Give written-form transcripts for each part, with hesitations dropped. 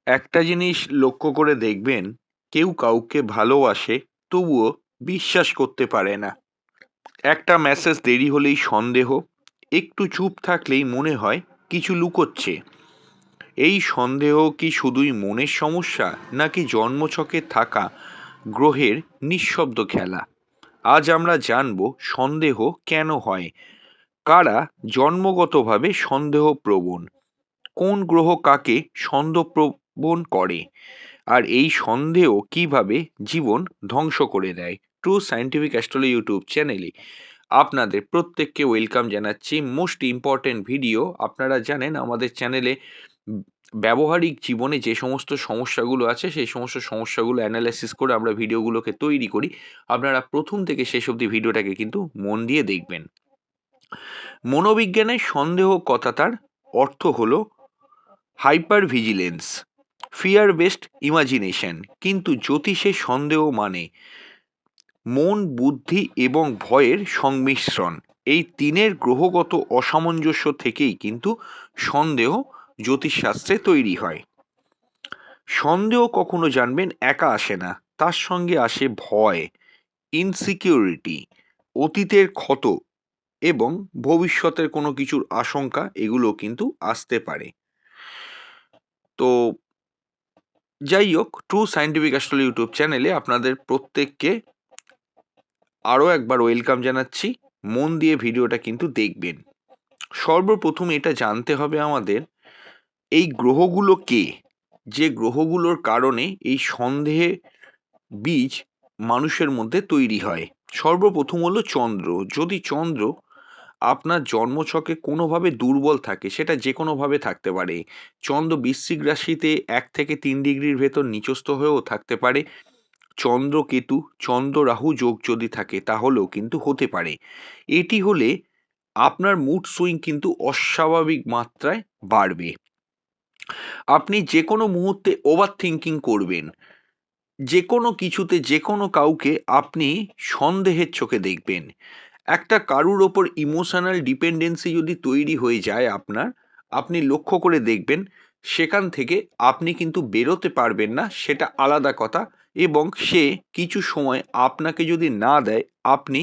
একটা জিনিস লক্ষ্য করে দেখবেন, কেউ কাউকে ভালোবাসে তবুও বিশ্বাস করতে পারে না। একটা মেসেজ দেরি হলেই সন্দেহ, একটু চুপ থাকলেই মনে হয় কিছু লুকোচ্ছে। এই সন্দেহ কি শুধুই মনের সমস্যা, নাকি জন্মছকে থাকা গ্রহের নিঃশব্দ খেলা? আজ আমরা জানব সন্দেহ কেন হয়, কারা জন্মগতভাবে সন্দেহপ্রবণ, কোন গ্রহ কাকে সন্দেহপ্রবণ করে, আর এই সন্দেহ কিভাবে জীবন ধ্বংস করে দেয়। ট্রু সায়েন্টিফিক অ্যাস্ট্রোলজি ইউটিউব চ্যানেলে আপনাদের প্রত্যেককে ওয়েলকাম জানাচ্ছি। Most important video. আপনারা জানেন আমাদের চ্যানেলে ব্যবহারিক জীবনে যে সমস্ত সমস্যাগুলো আছে সেই সমস্ত সমস্যাগুলো অ্যানালাইসিস করে আমরা ভিডিওগুলোকে তৈরি করি। আপনারা প্রথম থেকে শেষ অবধি ভিডিওটাকে কিন্তু মন দিয়ে দেখবেন। মনোবিজ্ঞানের সন্দেহ কথাটার অর্থ হলো hyper vigilance, fear based imagination. কিন্তু জ্যোতিষে সন্দেহ মানে মন, বুদ্ধি এবং ভয়ের সংমিশ্রণ। এই তিনের গ্রহগত অসামঞ্জস্য থেকেই কিন্তু সন্দেহ জ্যোতিষশাস্ত্রে তৈরি হয়। সন্দেহ কখনো জানবেন একা আসে না, তার সঙ্গে আসে ভয়, ইনসিকিউরিটি, অতীতের ক্ষত এবং ভবিষ্যতের কোনো কিছুর আশঙ্কা, এগুলো কিন্তু আসতে পারে। তো যাই হোক, ট্রু সায়েন্টিফিক অ্যাস্ট্রোলজি ইউটিউব চ্যানেলে আপনাদের প্রত্যেককে আরও একবার ওয়েলকাম জানাচ্ছি। মন দিয়ে ভিডিওটা কিন্তু দেখবেন। সর্বপ্রথম এটা জানতে হবে আমাদের, এই গ্রহগুলো কে, যে গ্রহগুলোর কারণে এই সন্দেহে বীজ মানুষের মধ্যে তৈরি হয়। সর্বপ্রথম হলো চন্দ্র। যদি চন্দ্র আপনার জন্মছকে কোনোভাবে দুর্বল থাকে, সেটা যে কোনোভাবে থাকতে পারে। চন্দ্র বৃশ্চিক রাশিতে 1 থেকে 3 ডিগ্রির ভেতর নিচস্থ হয়েও থাকতে পারে। চন্দ্র কেতু, চন্দ্র রাহু যোগ যদি থাকে তাহলেও কিন্তু হতে পারে। এটি হলে আপনার মুড সুইং কিন্তু অস্বাভাবিক মাত্রায় বাড়বে। আপনি যে কোনো মুহূর্তে ওভার থিঙ্কিং করবেন, যে কোনো কিছুতে যে কোনো কাউকে আপনি সন্দেহের চোখে দেখবেন। একটা কারুর ওপর ইমোশনাল ডিপেন্ডেন্সি যদি তৈরি হয়ে যায় আপনার, আপনি লক্ষ্য করে দেখবেন সেখান থেকে আপনি কিন্তু বেরোতে পারবেন না, সেটা আলাদা কথা। এবং সে কিছু সময় আপনাকে যদি না দেয়, আপনি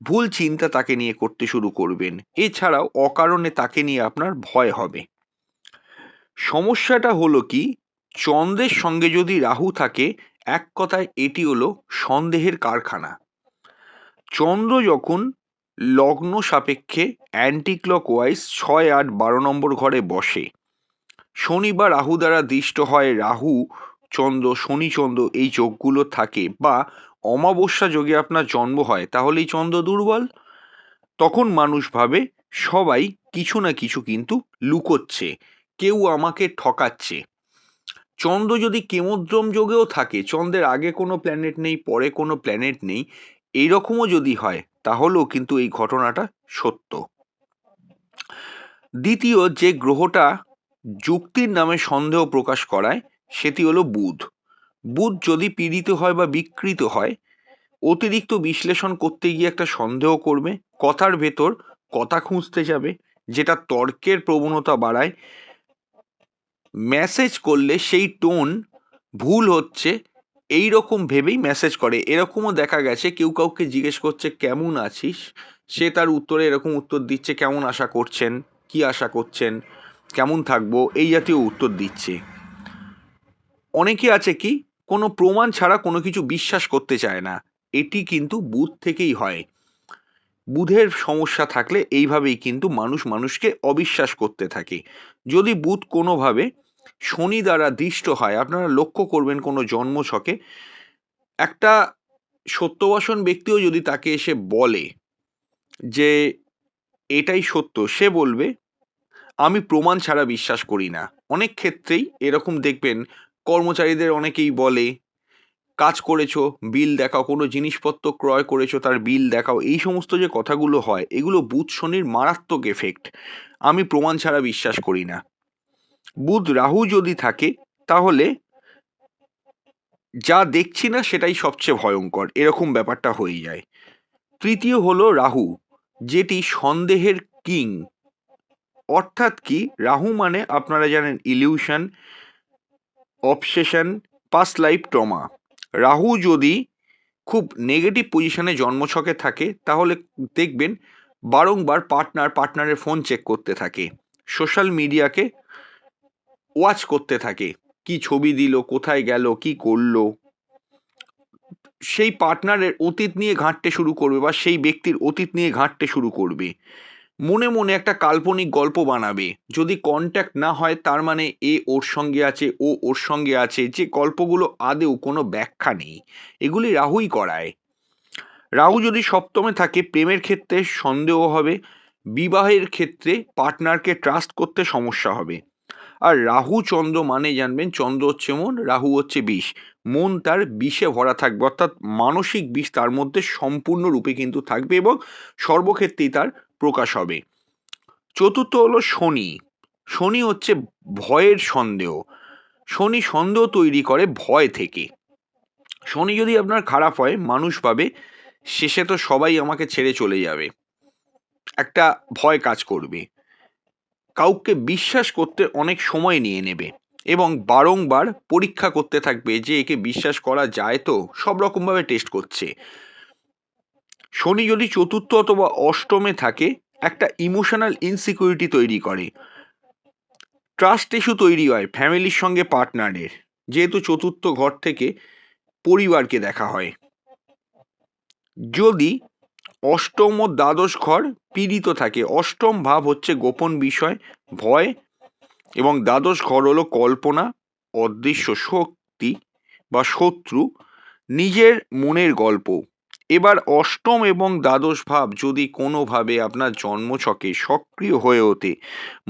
ভুল চিন্তা তাকে নিয়ে করতে শুরু করবেন। এছাড়াও অকারণে তাকে নিয়ে আপনার ভয় হবে। সমস্যাটা হলো কি, চন্দ্রের সঙ্গে যদি রাহু থাকে, এক কথায় এটি হলো সন্দেহের কারখানা। চন্দ্র যখন লগ্ন সাপেক্ষে অ্যান্টি ক্লকওয়াইজ 6, 8, 12 নম্বর ঘরে বসে, শনি বা রাহু দ্বারা দৃষ্ট হয়, রাহু চন্দ্র, শনি চন্দ্র এই যোগগুলো থাকে, বা অমাবস্যা যোগে আপনার জন্ম হয়, তাহলেই চন্দ্র দুর্বল। তখন মানুষ ভাবে সবাই কিছু না কিছু কিন্তু লুকোচ্ছে, কেউ আমাকে ঠকাচ্ছে। চন্দ্র যদি কেমোদ্রম যোগেও থাকে, চন্দ্রের আগে কোনো প্ল্যানেট নেই, পরে কোনো প্ল্যানেট নেই, এইরকমও যদি হয়, তাহলেও কিন্তু এই ঘটনাটা সত্য। দ্বিতীয় যে গ্রহটা যুক্তির নামে সন্দেহ প্রকাশ করায়, সেটি হলো বুধ। বুধ যদি পীড়িত হয় বা বিকৃত হয়, অতিরিক্ত বিশ্লেষণ করতে গিয়ে একটা সন্দেহ করবে, কথার ভেতর কথা খুঁজতে যাবে, যেটা তর্কের প্রবণতা বাড়ায়। মেসেজ করলে সেই টোন ভুল হচ্ছে এই রকম ভেবেই মেসেজ করে। এরকমও দেখা গেছে, কেউ কাউকে জিজ্ঞেস করছে কেমন আছিস, সে তার উত্তরে এরকম উত্তর দিচ্ছে, কেমন আশা করছেন, কি আশা করছেন, কেমন থাকবো, এই জাতীয় উত্তর দিচ্ছে। অনেকে আছে কি, কোনো প্রমাণ ছাড়া কোনো কিছু বিশ্বাস করতে চায় না। এটি কিন্তু বুধ থেকেই হয়। বুধের সমস্যা থাকলে এইভাবেই কিন্তু মানুষ মানুষকে অবিশ্বাস করতে থাকে। যদি বুধ কোনোভাবে শনি দ্বারা দৃষ্ট হয়, আপনারা লক্ষ্য করবেন কোনো জন্মছকে একটা সত্যবাসন ব্যক্তিও যদি তাকে এসে বলে যে এটাই সত্য, সে বলবে আমি প্রমাণ ছাড়া বিশ্বাস করি না। অনেক ক্ষেত্রেই এরকম দেখবেন, কর্মচারীদের অনেকেই বলে কাজ করেছো বিল দেখাও, কোনো জিনিসপত্র ক্রয় করেছো তার বিল দেখাও। এই সমস্ত যে কথাগুলো হয়, এগুলো বুধ শনির মারাত্মক এফেক্ট। আমি প্রমাণ ছাড়া বিশ্বাস করি না। বুধ রাহু যদি থাকে, তাহলে যা দেখছি না সেটাই সবচেয়ে ভয়ঙ্কর, এরকম ব্যাপারটা হয়ে যায়। তৃতীয় হলো রাহু, যেটি সন্দেহের কিং। অর্থাৎ কি, রাহু মানে আপনারা জানেন illusion, obsession, past life trauma. Rahu যদি খুব নেগেটিভ পজিশনে জন্মছকে থাকে তাহলে দেখবেন বারংবার পার্টনারের ফোন চেক করতে থাকে, সোশ্যাল মিডিয়াকে ওয়াচ করতে থাকে, কি ছবি দিল, কোথায় গেল, কি করলো, সেই পার্টনারের অতীত নিয়ে ঘাঁটতে শুরু করবে বা সেই ব্যক্তির অতীত নিয়ে ঘাঁটতে শুরু করবে, মনে মনে একটা কাল্পনিক গল্প বানাবে। যদি কন্ট্যাক্ট না হয় তার মানে এ ওর সঙ্গে আছে, ও ওর সঙ্গে আছে, যে গল্পগুলো আদেও কোনো ব্যাখ্যা নেই, এগুলি রাহুই করায়। রাহু যদি সপ্তমে থাকে প্রেমের ক্ষেত্রে সন্দেহ হবে, বিবাহের ক্ষেত্রে পার্টনারকে ট্রাস্ট করতে সমস্যা হবে। আর রাহু চন্দ্র মানে জানবেন, চন্দ্র হচ্ছে মন, রাহু হচ্ছে বিষ। মন তার বিষে ভরা থাকবে, অর্থাৎ মানসিক বিষ তার মধ্যে সম্পূর্ণরূপে কিন্তু থাকবে এবং সর্বক্ষেত্রেই তার প্রকাশ হবে। চতুর্থ হলো শনি। শনি হচ্ছে ভয়ের সন্দেহ। শনি সন্দেহ তৈরি করে ভয় থেকে। শনি যদি আপনার খারাপ হয়, মানুষ ভাবে শেষে তো সবাই আমাকে ছেড়ে চলে যাবে, একটা ভয় কাজ করবে, কাউকে বিশ্বাস করতে অনেক সময় নিয়ে নেবে এবং বারংবার পরীক্ষা করতে থাকবে যে একে বিশ্বাস করা যায় তো, সব রকমভাবে টেস্ট করছে। শনি যদি চতুর্থ অথবা অষ্টমে থাকে একটা ইমোশনাল ইনসিকিউরিটি তৈরি করে, ট্রাস্ট ইস্যু তৈরি হয় ফ্যামিলির সঙ্গে পার্টনারের, যেহেতু চতুর্থ ঘর থেকে পরিবারকে দেখা হয়। যদি অষ্টম ও দ্বাদশ ঘর পীড়িত থাকে, অষ্টম ভাব হচ্ছে গোপন বিষয়, ভয়, এবং দ্বাদশ ঘর হলো কল্পনা, অদৃশ্য শক্তি বা শত্রু, নিজের মনের গল্প। এবার অষ্টম এবং দ্বাদশ ভাব যদি কোনোভাবে আপনার জন্মছকে সক্রিয় হয়ে ওঠে,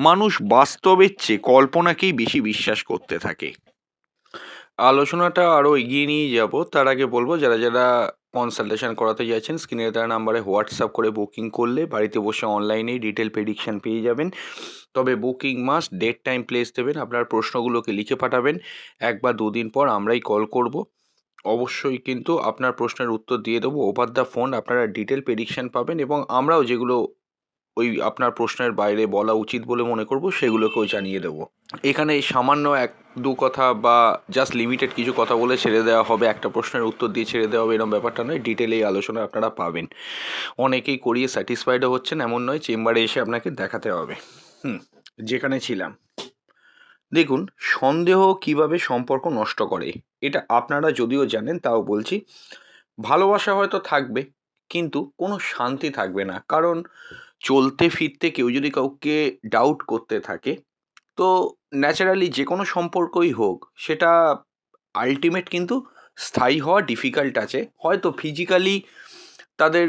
মানুষ বাস্তবের চেয়ে কল্পনাকেই বেশি বিশ্বাস করতে থাকে। আলোচনাটা আরও এগিয়ে নিয়ে যাব, তার আগে বলবো যারা যারা কনসালটেশন করাতে যাচ্ছেন স্ক্রিনে দেওয়া নাম্বারে হোয়াটসঅ্যাপ করে বুকিং করলে বাড়িতে বসে অনলাইনেই ডিটেল প্রেডিকশন পেয়ে যাবেন। তবে booking must, date time place দেবেন, আপনার প্রশ্নগুলোকে লিখে পাঠাবেন, এক বা দুদিন পর আমরাই কল করব, অবশ্যই কিন্তু আপনার প্রশ্নের উত্তর দিয়ে দেবো ওভার দ্য ফোন। আপনারা ডিটেল প্রেডিকশন পাবেন এবং আমরাও যেগুলো ওই আপনার প্রশ্নের বাইরে বলা উচিত বলে মনে করব সেগুলোকেও জানিয়ে দেবো। এখানে সামান্য এক দু কথা বা জাস্ট লিমিটেড কিছু কথা বলে ছেড়ে দেওয়া হবে, একটা প্রশ্নের উত্তর দিয়ে ছেড়ে দেওয়া হবে, এরকম ব্যাপারটা নয়। ডিটেলে এই আলোচনা আপনারা পাবেন। অনেকেই করিয়ে স্যাটিসফাইডও হচ্ছেন, এমন নয়, চেম্বারে এসে আপনাকে দেখাতে হবে। যেখানে ছিলাম, দেখুন সন্দেহ কিভাবে সম্পর্ক নষ্ট করে, এটা আপনারা যদিও জানেন তাও বলছি। ভালোবাসা হয়তো থাকবে কিন্তু কোনো শান্তি থাকবে না, কারণ চলতে ফিরতে কেউ যদি কাউকে ডাউট করতে থাকে তো ন্যাচারালি যে কোনো সম্পর্কই হোক সেটা আলটিমেট কিন্তু স্থায়ী হওয়া ডিফিকাল্ট আছে। হয়তো ফিজিক্যালি তাদের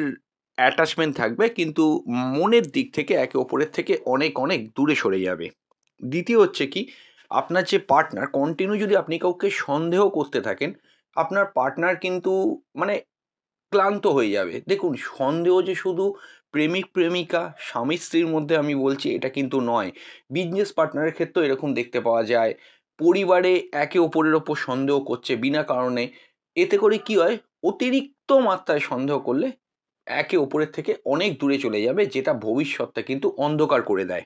অ্যাটাচমেন্ট থাকবে কিন্তু মনের দিক থেকে একে অপরের থেকে অনেক অনেক দূরে সরে যাবে। দ্বিতীয় হচ্ছে কি, আপনার যে পার্টনার কন্টিনিউ যদি আপনি কাউকে সন্দেহ করতে থাকেন, আপনার পার্টনার কিন্তু মানে ক্লান্ত হয়ে যাবে। দেখুন সন্দেহ যে শুধু প্রেমিক প্রেমিকা স্বামী স্ত্রীর মধ্যে আমি বলছি এটা কিন্তু নয়, বিজনেস পার্টনারের ক্ষেত্রেও এরকম দেখতে পাওয়া যায়। পরিবারে একে অপরের ওপর সন্দেহ করছে বিনা কারণে, এতে করে কি হয়, অতিরিক্ত মাত্রায় সন্দেহ করলে একে অপরের থেকে অনেক দূরে চলে যাবে, যেটা ভবিষ্যৎটা কিন্তু অন্ধকার করে দেয়।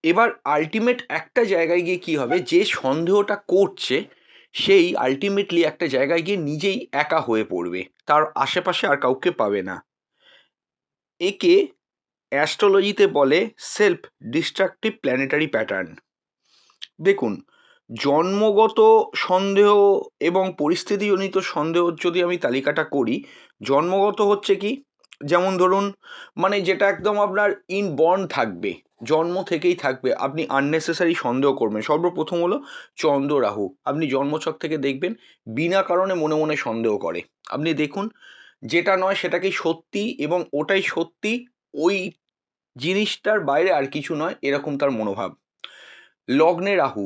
এবার আলটিমেট একটা জায়গায় গিয়ে কি হবে, যে সন্দেহটা করছে সেই আলটিমেটলি একটা জায়গায় গিয়ে নিজেই একা হয়ে পড়বে, তার আশেপাশে আর কাউকে পাবে না। একে অ্যাস্ট্রোলজিতে বলে সেলফ ডিস্ট্রাকটিভ প্ল্যানেটারি প্যাটার্ন। দেখুন জন্মগত সন্দেহ এবং পরিস্থিতিজনিত সন্দেহ যদি আমি তালিকাটা করি, জন্মগত হচ্ছে কি, যেমন ধরুন মানে যেটা একদম আপনার ইনবর্ন থাকবে, জন্ম থেকেই থাকবে, আপনি আননেসেসারি সন্দেহ করবেন। সর্বপ্রথম হলো চন্দ্র রাহু, আপনি জন্মছক থেকে দেখবেন বিনা কারণে মনে মনে সন্দেহ করে। আপনি দেখুন যেটা নয় সেটাকেই সত্যি এবং ওটাই সত্যি, ওই জিনিসটার বাইরে আর কিছু নয়, এরকম তার মনোভাব। লগ্নে রাহু,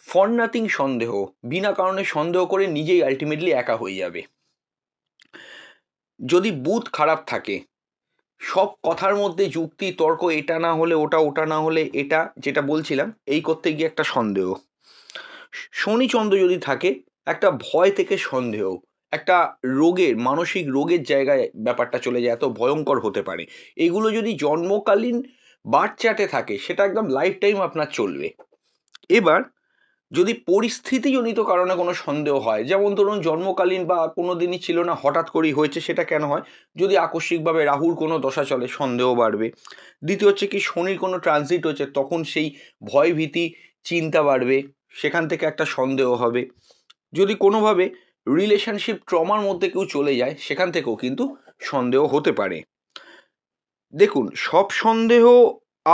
ফর নাথিং সন্দেহ, বিনা কারণে সন্দেহ করে নিজেই আলটিমেটলি একা হয়ে যাবে। যদি বুধ খারাপ থাকে, সব কথার মধ্যে যুক্তি তর্ক, এটা না হলে ওটা, ওটা না হলে এটা, যেটা বলছিলাম এই করতে গিয়ে একটা সন্দেহ। শনি চন্দ্র যদি থাকে একটা ভয় থেকে সন্দেহ, একটা রোগের মানসিক রোগের জায়গায় ব্যাপারটা চলে যায়, এত ভয়ঙ্কর হতে পারে। এগুলো যদি জন্মকালীন বার্থ চার্টে থাকে সেটা একদম লাইফ টাইম আপনার চলবে। এবার যদি পরিস্থিতিজনিত কারণে কোনো সন্দেহ হয়, যেমন ধরুন জন্মকালীন বা কোনো দিনই ছিল না, হঠাৎ করেই হয়েছে, সেটা কেন হয়? যদি আকস্মিকভাবে রাহুর কোনো দশা চলে, সন্দেহ বাড়বে। দ্বিতীয় হচ্ছে কি, শনির কোনো ট্রানজিট হচ্ছে, তখন সেই ভয় ভীতি চিন্তা বাড়বে, সেখান থেকে একটা সন্দেহ হবে। যদি কোনোভাবে রিলেশনশিপ ট্রমার মধ্যে কেউ চলে যায়, সেখান থেকেও কিন্তু সন্দেহ হতে পারে। দেখুন, সব সন্দেহ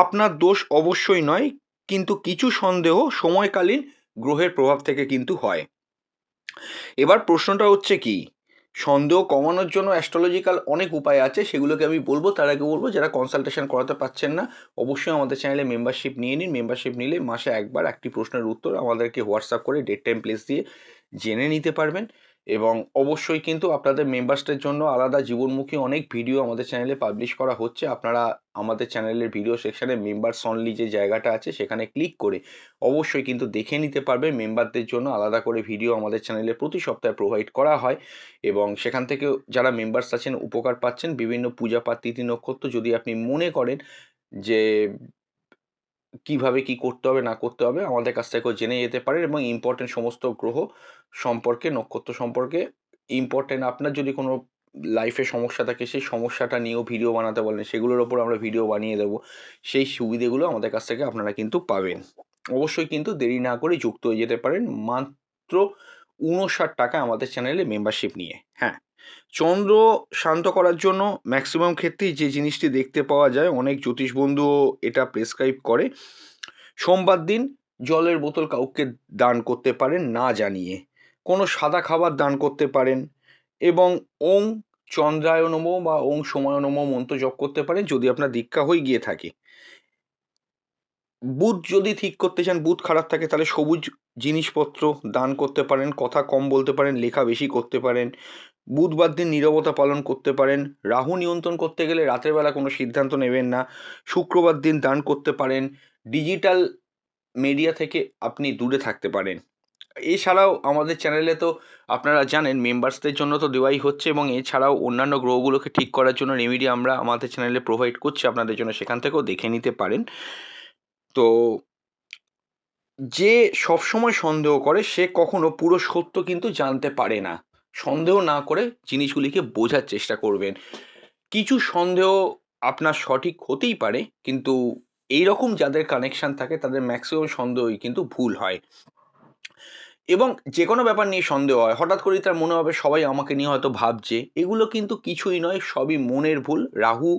আপনার দোষ অবশ্যই নয়, কিন্তু কিছু সন্দেহ সময়কালীন গ্রহের প্রভাব থেকে কিন্তু হয়। এবার প্রশ্নটা হচ্ছে কি, সন্দেহ কমানোর জন্য অ্যাস্ট্রোলজিক্যাল অনেক উপায় আছে, সেগুলোকে আমি বলবো। তার আগে বলবো, যারা কনসালটেশন করাতে পারছেন না, অবশ্যই আমাদের চ্যানেলে মেম্বারশিপ নিয়ে নিন। মেম্বারশিপ নিলে মাসে একবার একটি প্রশ্নের উত্তর আমাদেরকে হোয়াটসঅ্যাপ করে ডেট টাইম প্লেস দিয়ে জেনে নিতে পারবেন। এবং অবশ্যই কিন্তু আপনাদের মেম্বার্সদের জন্য আলাদা জীবনমুখী অনেক ভিডিও আমাদের চ্যানেলে পাবলিশ করা হচ্ছে। আপনারা আমাদের চ্যানেলের ভিডিও সেকশানে মেম্বার্স অনলি যে জায়গাটা আছে, সেখানে ক্লিক করে অবশ্যই কিন্তু দেখে নিতে পারবেন। মেম্বারদের জন্য আলাদা করে ভিডিও আমাদের চ্যানেলে প্রতি সপ্তাহে প্রোভাইড করা হয়, এবং সেখান থেকেও যারা মেম্বার্স আছেন উপকার পাচ্ছেন। বিভিন্ন পূজাপাঠ, তিথি, নক্ষত্র যদি আপনি মনে করেন যে কিভাবে কি করতে হবে না করতে হবে, আমাদের কাছ থেকেও জেনে যেতে পারেন। এবং ইম্পর্টেন্ট সমস্ত গ্রহ সম্পর্কে, নক্ষত্র সম্পর্কে, ইম্পর্টেন্ট আপনার যদি কোনো লাইফে সমস্যা থাকে, সেই সমস্যাটা নিয়েও ভিডিও বানাতে বলেন, সেগুলোর ওপর আমরা ভিডিও বানিয়ে দেবো। সেই সুবিধেগুলো আমাদের কাছ থেকে আপনারা কিন্তু পাবেন। অবশ্যই কিন্তু দেরি না করে যুক্ত হয়ে যেতে পারেন মাত্র 59 টাকা আমাদের চ্যানেলে মেম্বারশিপ নিয়ে। হ্যাঁ, চন্দ্র শান্ত করার জন্য ম্যাক্সিমাম ক্ষেত্রেই যে জিনিসটি দেখতে পাওয়া যায়, অনেক জ্যোতিষ বন্ধুও এটা প্রেসক্রাইব করে, সোমবার দিন জলের বোতল কাউকে দান করতে পারেন না জানিয়ে, কোনো সাদা খাবার দান করতে পারেন, এবং ওং চন্দ্রায় নমঃ বা ওং সোমায় নমঃ মন্ত্র জপ করতে পারেন যদি আপনার দীক্ষা হয়ে গিয়ে থাকে। বুধ যদি ঠিক করতে চান, বুধ খারাপ থাকে, তাহলে সবুজ জিনিসপত্র দান করতে পারেন, কথা কম বলতে পারেন, লেখা বেশি করতে পারেন। বুধবার দিন নীরবতা পালন করতে পারেন। রাহু নিয়ন্ত্রণ করতে গেলে রাতের বেলা কোনো সিদ্ধান্ত নেবেন না। শুক্রবার দিন দান করতে পারেন। ডিজিটাল মিডিয়া থেকে আপনি দূরে থাকতে পারেন। এছাড়াও আমাদের চ্যানেলে তো আপনারা জানেন মেম্বার্সদের জন্য তো দেওয়াই হচ্ছে, এবং এছাড়াও অন্যান্য গ্রহগুলোকে ঠিক করার জন্য রেমেডি আমরা আমাদের চ্যানেলে প্রোভাইড করছি আপনাদের জন্য, সেখান থেকেও দেখে নিতে পারেন। তো যে সবসময় সন্দেহ করে, সে কখনো পুরো সত্য কিন্তু জানতে পারে না। সন্দেহ না করে জিনিসগুলিকে বোঝার চেষ্টা করবেন। কিছু সন্দেহ আপনার সঠিক হতেই পারে, কিন্তু এই রকম যাদের কানেকশান থাকে তাদের ম্যাক্সিমাম সন্দেহই কিন্তু ভুল হয়। এবং যে কোনো ব্যাপার নিয়ে সন্দেহ হয়, হঠাৎ করেই তার মনে হবে সবাই আমাকে নিয়ে হয়তো ভাবছে, এগুলো কিন্তু কিছুই নয়, সবই মনের ভুল। রাহু,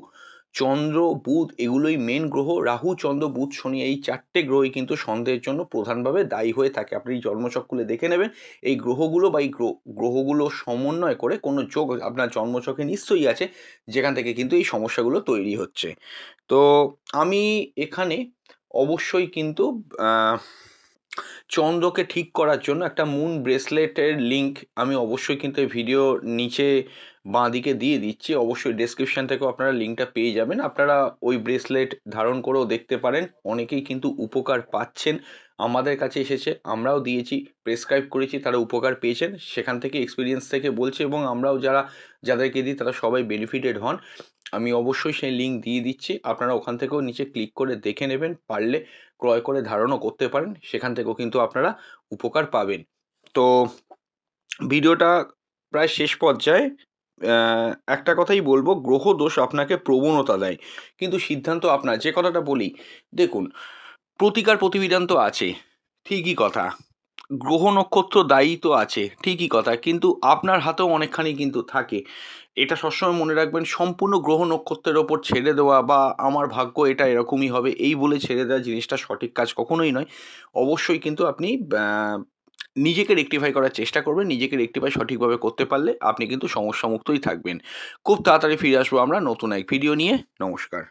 চন্দ্র, বুধ এগুলোই মেন গ্রহ। রাহু, চন্দ্র, বুধ, শনি এই 4টে গ্রহই কিন্তু সন্দেহের জন্য প্রধানভাবে দায়ী হয়ে থাকে। আপনি জন্মছকগুলো দেখে নেবেন, এই গ্রহগুলো বা এই গ্রহগুলো সমন্বয় করে কোনো যোগ আপনার জন্মছকে নিশ্চয়ই আছে, যেখান থেকে কিন্তু এই সমস্যাগুলো তৈরি হচ্ছে। তো আমি এখানে অবশ্যই কিন্তু চন্দ্রকে ঠিক করার জন্য একটা মুন ব্রেসলেটের লিঙ্ক আমি অবশ্যই কিন্তু এই ভিডিও নিচে বাঁদিকে দিয়ে দিচ্ছি। অবশ্যই ডেসক্রিপশন থেকেও আপনারা লিঙ্কটা পেয়ে যাবেন। আপনারা ওই ব্রেসলেট ধারণ করেও দেখতে পারেন। অনেকেই কিন্তু উপকার পাচ্ছেন, আমাদের কাছে এসেছে, আমরাও দিয়েছি, প্রেসক্রাইব করেছি, তারা উপকার পেয়েছেন, সেখান থেকে এক্সপিরিয়েন্স থেকে বলছি, এবং আমরাও যাদেরকে দিই তারা সবাই বেনিফিটেড হন। আমি অবশ্যই সেই লিঙ্ক দিয়ে দিচ্ছি, আপনারা ওখান থেকেও নিচে ক্লিক করে দেখে নেবেন, পারলে ক্রয় করে ধারণও করতে পারেন, সেখান থেকেও কিন্তু আপনারা উপকার পাবেন। তো ভিডিওটা প্রায় শেষ পর্যায়ে। একটা কথাই বলবো, গ্রহ দোষ আপনাকে প্রবণতা দেয়, কিন্তু সিদ্ধান্ত আপনার। যে কথাটা বলি, দেখুন, প্রতিকার প্রতিবিধান তো আছে, ঠিকই কথা, গ্রহ নক্ষত্র দায়ী তো আছে, ঠিকই কথা, কিন্তু আপনার হাতেও অনেকখানি কিন্তু থাকে। এটা সবসময় মনে রাখবেন, সম্পূর্ণ গ্রহ নক্ষত্রের ওপর ছেড়ে দেওয়া বা আমার ভাগ্য এটা এরকমই হবে এই বলে ছেড়ে দেওয়া জিনিসটা সঠিক কাজ কখনোই নয়। অবশ্যই কিন্তু আপনি নিজেকে রেকটিফাই করার চেষ্টা করবেন। নিজেকে রেকটিফাই সঠিকভাবে করতে পারলে আপনি কিন্তু সমস্যামুক্তই থাকবেন। খুব তাড়াতাড়ি ফিরে আসবো আমরা নতুন এক ভিডিও নিয়ে। নমস্কার।